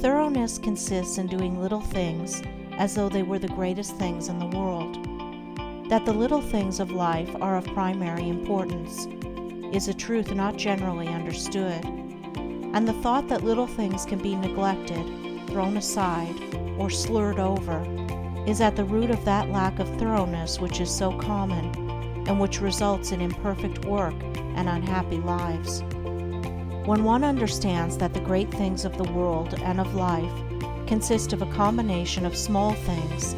Thoroughness consists in doing little things as though they were the greatest things in the world. That the little things of life are of primary importance is a truth not generally understood, and the thought that little things can be neglected, thrown aside, or slurred over is at the root of that lack of thoroughness which is so common and which results in imperfect work and unhappy lives. When one understands that the great things of the world and of life consist of a combination of small things,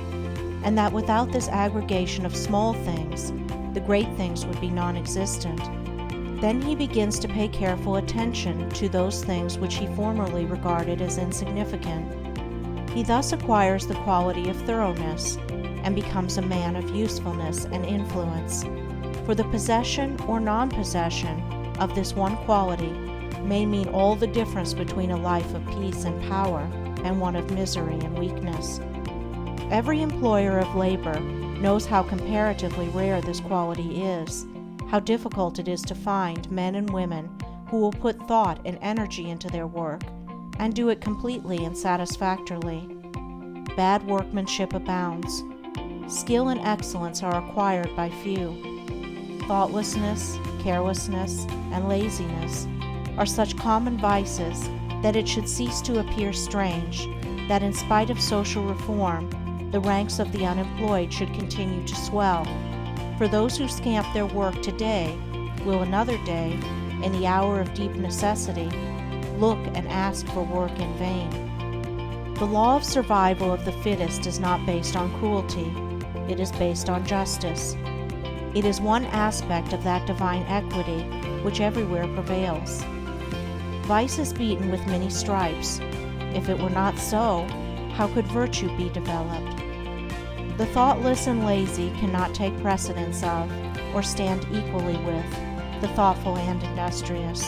and that without this aggregation of small things, the great things would be non-existent, then he begins to pay careful attention to those things which he formerly regarded as insignificant. He thus acquires the quality of thoroughness and becomes a man of usefulness and influence, for the possession or non-possession of this one quality may mean all the difference between a life of peace and power and one of misery and weakness. Every employer of labor knows how comparatively rare this quality is, how difficult it is to find men and women who will put thought and energy into their work and do it completely and satisfactorily. Bad workmanship abounds. Skill and excellence are acquired by few. Thoughtlessness, carelessness, and laziness are such common vices that it should cease to appear strange that in spite of social reform, the ranks of the unemployed should continue to swell, for those who scamp their work today will another day, in the hour of deep necessity, look and ask for work in vain. The law of survival of the fittest is not based on cruelty, it is based on justice. It is one aspect of that divine equity which everywhere prevails. Vice is beaten with many stripes. If it were not so, how could virtue be developed? The thoughtless and lazy cannot take precedence of, or stand equally with, the thoughtful and industrious.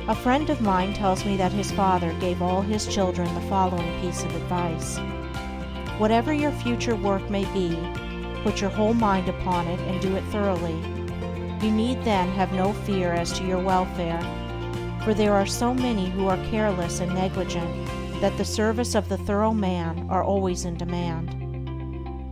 A friend of mine tells me that his father gave all his children the following piece of advice. Whatever your future work may be, put your whole mind upon it and do it thoroughly. You need then have no fear as to your welfare, for there are so many who are careless and negligent that the service of the thorough man are always in demand.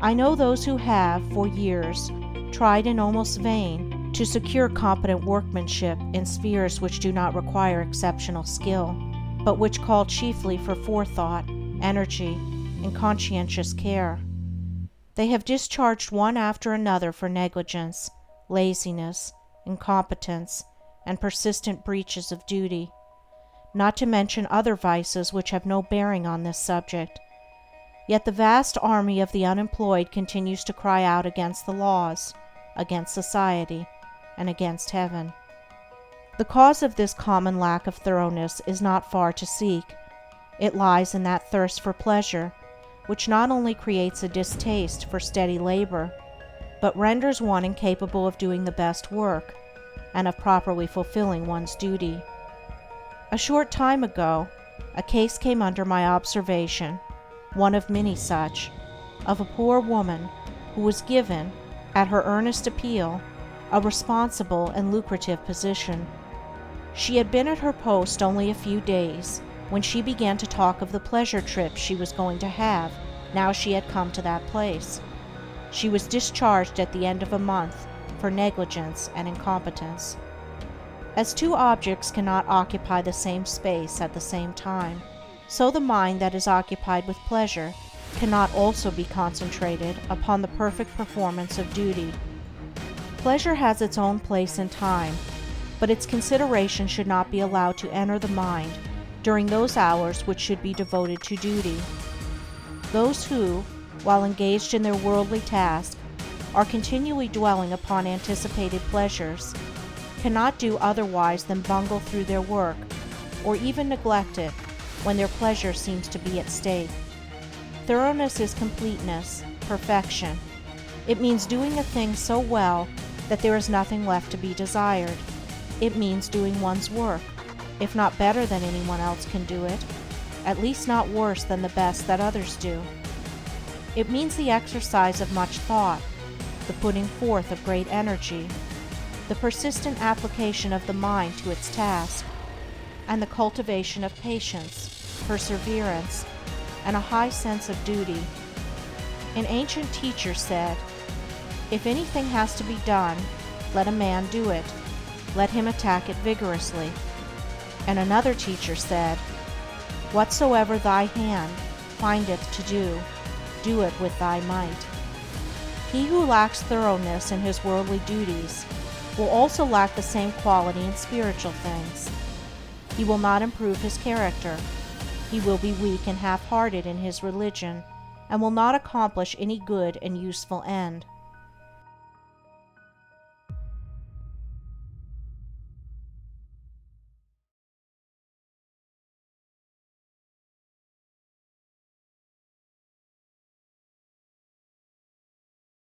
I know those who have, for years, tried in almost vain to secure competent workmanship in spheres which do not require exceptional skill, but which call chiefly for forethought, energy, and conscientious care. They have discharged one after another for negligence, laziness, incompetence, and persistent breaches of duty, not to mention other vices which have no bearing on this subject. Yet the vast army of the unemployed continues to cry out against the laws, against society, and against heaven. The cause of this common lack of thoroughness is not far to seek. It lies in that thirst for pleasure, which not only creates a distaste for steady labor, but renders one incapable of doing the best work, and of properly fulfilling one's duty. A short time ago, a case came under my observation, one of many such, of a poor woman who was given, at her earnest appeal, a responsible and lucrative position. She had been at her post only a few days when she began to talk of the pleasure trip she was going to have now she had come to that place. She was discharged at the end of a month for negligence and incompetence. As two objects cannot occupy the same space at the same time, so the mind that is occupied with pleasure cannot also be concentrated upon the perfect performance of duty. Pleasure has its own place in time, but its consideration should not be allowed to enter the mind during those hours which should be devoted to duty. Those who, while engaged in their worldly task, are continually dwelling upon anticipated pleasures, cannot do otherwise than bungle through their work, or even neglect it when their pleasure seems to be at stake. Thoroughness is completeness, perfection. It means doing a thing so well that there is nothing left to be desired. It means doing one's work, if not better than anyone else can do it, at least not worse than the best that others do. It means the exercise of much thought, the putting forth of great energy, the persistent application of the mind to its task, and the cultivation of patience, perseverance, and a high sense of duty. An ancient teacher said, "If anything has to be done, let a man do it. Let him attack it vigorously." And another teacher said, "Whatsoever thy hand findeth to do, do it with thy might." He who lacks thoroughness in his worldly duties will also lack the same quality in spiritual things. He will not improve his character. He will be weak and half-hearted in his religion, and will not accomplish any good and useful end.